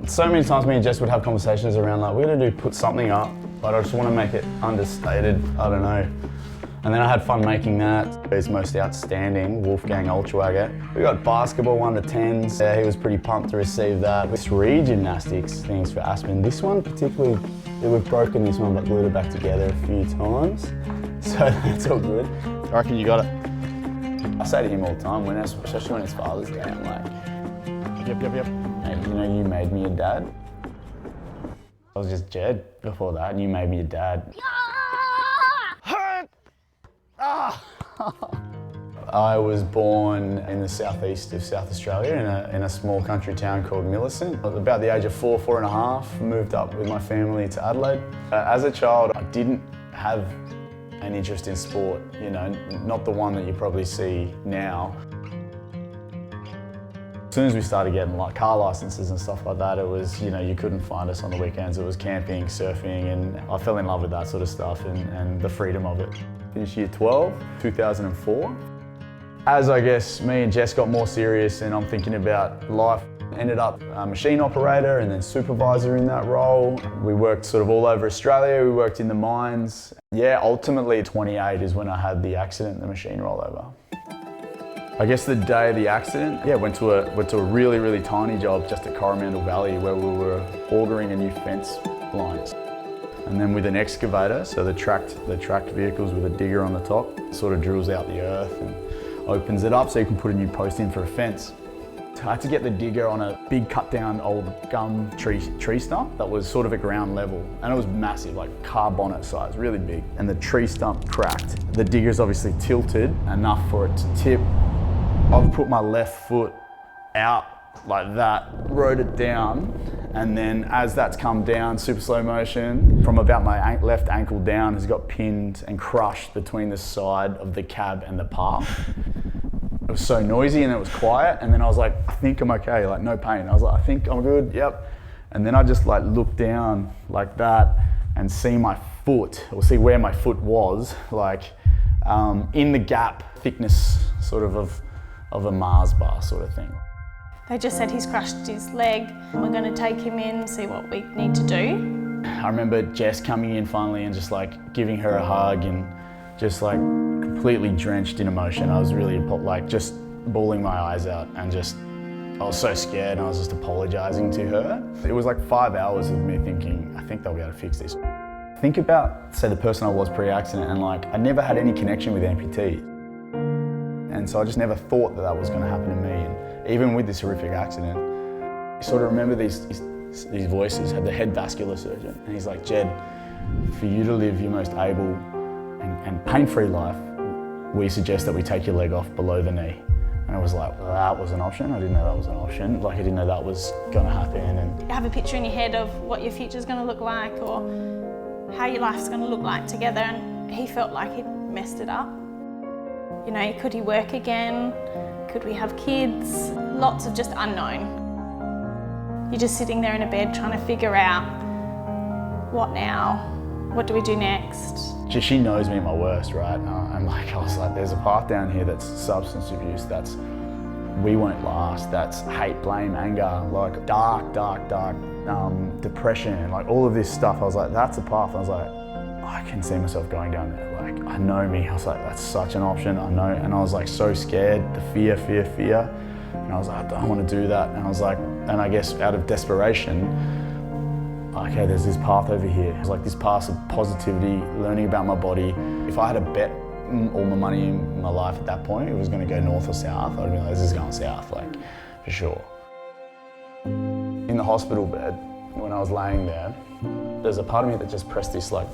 So many times me and Jess would have conversations around like, we're gonna put something up, but I just want to make it understated, I don't know. And then I had fun making that. His most outstanding, Jed Altschwager. We got basketball 1-10s. Yeah, he was pretty pumped to receive that. This re-gymnastics things for Aspen. This one particularly, we've broken this one but glued it back together a few times. So that's all good. I reckon you got it. I say to him all the time, especially when his Father's Day, I'm like, Yep. hey, you know, you made me a dad. I was just Jed before that, and you made me a dad. I was born in the southeast of South Australia in a small country town called Millicent. About the age of 4 and a half, moved up with my family to Adelaide. As a child, I didn't have an interest in sport, you know, not the one that you probably see now. As soon as we started getting like car licenses and stuff like that, it was, you know, you couldn't find us on the weekends. It was camping, surfing, and I fell in love with that sort of stuff and the freedom of it. Finished year 12, 2004. As I guess me and Jess got more serious and I'm thinking about life, ended up a machine operator and then supervisor in that role. We worked sort of all over Australia. We worked in the mines. Yeah, ultimately 28 is when I had the accident, the machine rollover. I guess the day of the accident, yeah, went to a really, really tiny job just at Coromandel Valley where we were augering a new fence lines. And then with an excavator, so the tracked vehicles with a digger on the top, sort of drills out the earth and opens it up so you can put a new post in for a fence. I had to get the digger on a big cut down old gum tree stump that was sort of at ground level. And it was massive, like car bonnet size, really big. And the tree stump cracked. The digger's obviously tilted enough for it to tip. I've put my left foot out like that, rode it down, and then as that's come down, super slow motion, from about my left ankle down has got pinned and crushed between the side of the cab and the path. It was so noisy and it was quiet, and then I was like, I think I'm okay, like no pain. I was like, I think I'm good, yep. And then I just like looked down like that and see my foot, or see where my foot was, like in the gap, thickness sort of a Mars bar sort of thing. They just said he's crushed his leg. We're going to take him in, see what we need to do. I remember Jess coming in finally and just like giving her a hug and just like completely drenched in emotion. I was really like just bawling my eyes out and just, I was so scared and I was just apologising to her. It was like 5 hours of me thinking, I think they'll be able to fix this. Think about, say, the person I was pre-accident and like, I never had any connection with amputees. And so I just never thought that was going to happen to me. And even with this horrific accident, I sort of remember these voices, had the head vascular surgeon, and he's like, Jed, for you to live your most able and pain-free life, we suggest that we take your leg off below the knee. And I was like, well, that was an option. I didn't know that was an option. Like, I didn't know that was going to happen. And you have a picture in your head of what your future's going to look like or how your life's going to look like together, and he felt like he'd messed it up. You know, could he work again? Could we have kids? Lots of just unknown. You're just sitting there in a bed trying to figure out, what now? What do we do next? She knows me at my worst, right? And I was like, there's a path down here that's substance abuse, that's we won't last, that's hate, blame, anger, like dark, depression, like all of this stuff. I was like, that's a path. I was like, I can see myself going down there. Like, I know me. I was like, that's such an option. I know. And I was like so scared, the fear. And I was like, I don't want to do that. And I was like, and I guess out of desperation, okay, there's this path over here. It was like this path of positivity, learning about my body. If I had to bet all my money in my life at that point, it was going to go north or south, I'd be like, this is going south, like, for sure. In the hospital bed, when I was laying there, there's a part of me that just pressed this like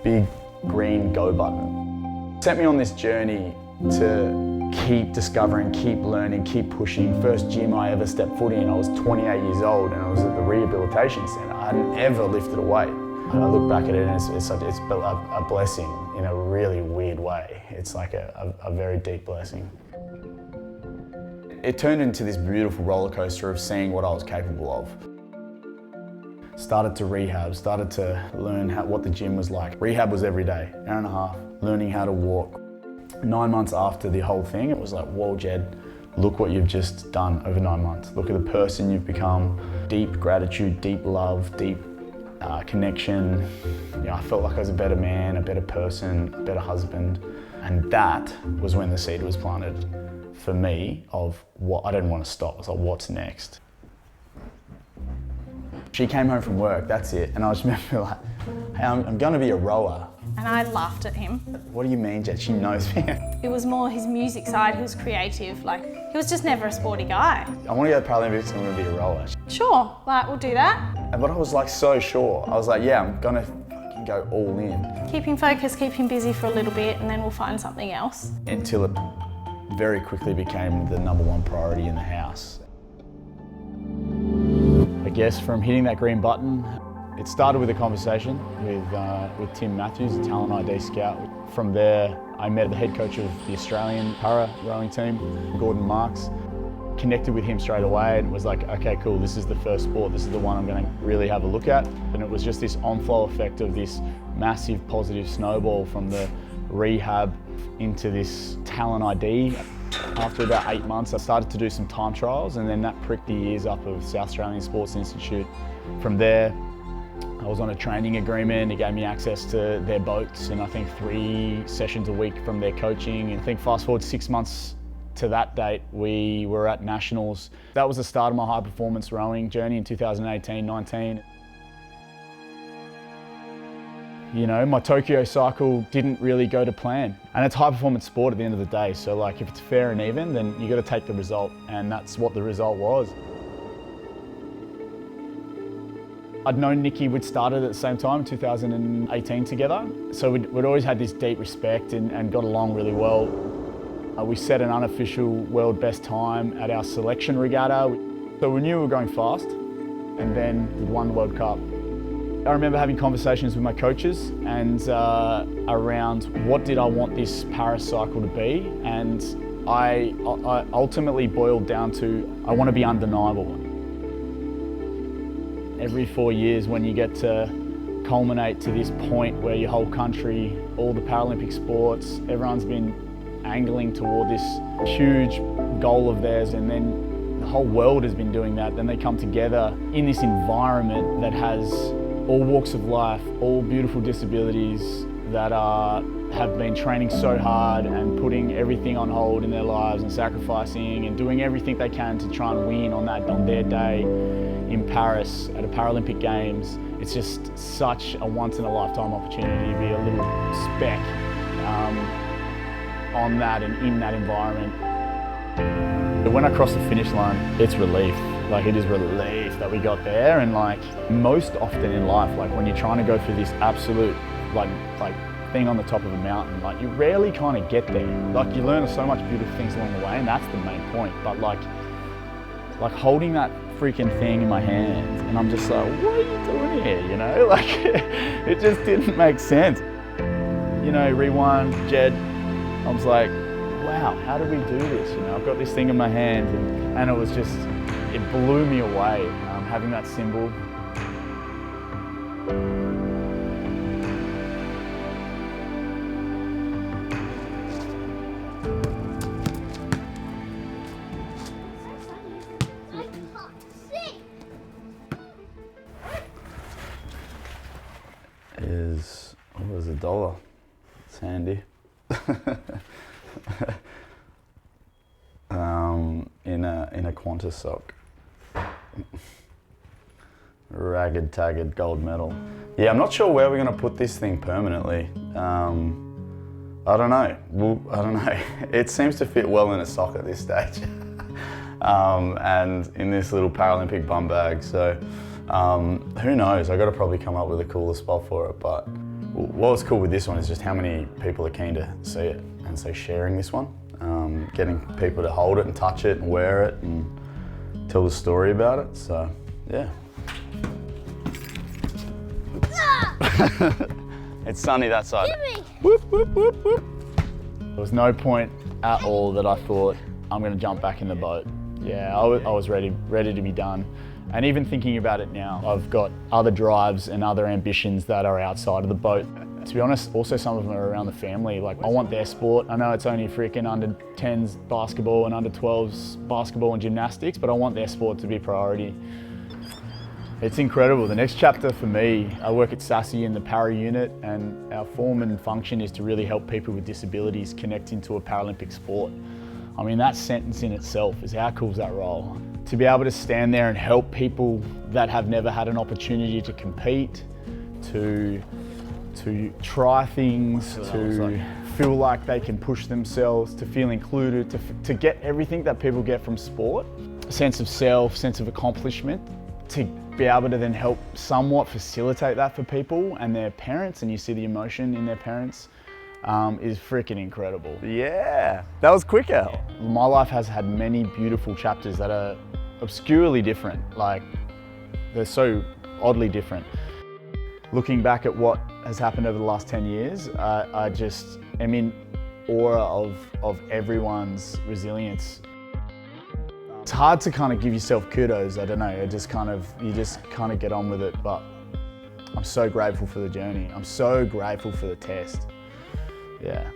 big green go button. It sent me on this journey to keep discovering, keep learning, keep pushing. First gym I ever stepped foot in, I was 28 years old and I was at the rehabilitation centre. I hadn't ever lifted a weight. And I look back at it and it's a blessing in a really weird way. It's like a very deep blessing. It turned into this beautiful roller coaster of seeing what I was capable of. Started to rehab, started to learn what the gym was like. Rehab was every day, an hour and a half, learning how to walk. 9 months after the whole thing, it was like, whoa, Jed, look what you've just done over 9 months. Look at the person you've become. Deep gratitude, deep love, deep connection. You know, I felt like I was a better man, a better person, a better husband. And that was when the seed was planted for me of what I didn't want to stop. I was like, what's next? She came home from work, that's it. And I just remember like, hey, I'm going to be a rower. And I laughed at him. What do you mean, Jed? She knows me. It was more his music side, he was creative. Like, he was just never a sporty guy. I want to go to Paralympics and I'm going to be a rower. Sure, like, we'll do that. But I was like so sure. I was like, yeah, I'm going to fucking go all in. Keep him focused, keep him busy for a little bit, and then we'll find something else. Until it very quickly became the #1 priority in the house. I guess from hitting that green button, it started with a conversation with Tim Matthews, the talent ID scout. From there, I met the head coach of the Australian para rowing team, Gordon Marks. Connected with him straight away and was like, okay, cool, this is the first sport, this is the one I'm going to really have a look at. And it was just this on-flow effect of this massive positive snowball from the rehab into this talent ID. After about 8 months, I started to do some time trials, and then that pricked the ears up of South Australian Sports Institute. From there, I was on a training agreement. It gave me access to their boats and I think 3 sessions a week from their coaching. And I think fast forward 6 months to that date, we were at Nationals. That was the start of my high performance rowing journey in 2018-19. You know, my Tokyo cycle didn't really go to plan. And it's high performance sport at the end of the day. So like if it's fair and even, then you got to take the result. And that's what the result was. I'd known Nikki, we'd started at the same time, 2018 together. So we'd always had this deep respect and got along really well. We set an unofficial world best time at our selection regatta. So we knew we were going fast, and then we won the World Cup. I remember having conversations with my coaches and around what did I want this Paris cycle to be, and I ultimately boiled down to, I want to be undeniable. Every 4 years when you get to culminate to this point where your whole country, all the Paralympic sports, everyone's been angling toward this huge goal of theirs, and then the whole world has been doing that. Then they come together in this environment that has all walks of life, all beautiful disabilities that have been training so hard and putting everything on hold in their lives and sacrificing and doing everything they can to try and win on their day in Paris at a Paralympic Games. It's just such a once-in-a-lifetime opportunity to be a little speck on that and in that environment. When I cross the finish line, it's relief. Like, it is relief that we got there. And like most often in life, like when you're trying to go for this absolute like thing on the top of a mountain, like you rarely kind of get there. Like you learn so much beautiful things along the way, and that's the main point. But like holding that freaking thing in my hands, and I'm just like, what are you doing here? You know, like it just didn't make sense. You know, rewind, Jed. I was like, wow, how did we do this? You know, I've got this thing in my hand, and it was just, it blew me away, having that symbol. What was $1? It's handy. In a Qantas sock. Ragged, tagged gold medal. Yeah, I'm not sure where we're going to put this thing permanently. I don't know. I don't know. It seems to fit well in a sock at this stage. And in this little Paralympic bum bag. So who knows? I've got to probably come up with a cooler spot for it. But what's cool with this one is just how many people are keen to see it. And so sharing this one, getting people to hold it and touch it and wear it and tell the story about it. So yeah. It's sunny that side. Whoop, whoop, whoop, whoop. There was no point at all that I thought I'm going to jump back in the boat. Yeah, I was ready to be done. And even thinking about it now, I've got other drives and other ambitions that are outside of the boat. To be honest, also some of them are around the family. Like, I want their sport. I know it's only freaking under 10s basketball and under 12s basketball and gymnastics, but I want their sport to be priority. It's incredible. The next chapter for me, I work at SASI in the para unit, and our form and function is to really help people with disabilities connect into a Paralympic sport. I mean, that sentence in itself is how cool is that role? To be able to stand there and help people that have never had an opportunity to compete, to try things, to feel like they can push themselves, to feel included, to get everything that people get from sport, a sense of self, sense of accomplishment, to be able to then help somewhat facilitate that for people and their parents, and you see the emotion in their parents, is freaking incredible. Yeah, that was quick, Al. My life has had many beautiful chapters that are obscurely different, like they're so oddly different. Looking back at what has happened over the last 10 years, I just am in awe of everyone's resilience. It's hard to kind of give yourself kudos, I don't know, you just kind of get on with it, but I'm so grateful for the journey. I'm so grateful for the test. Yeah.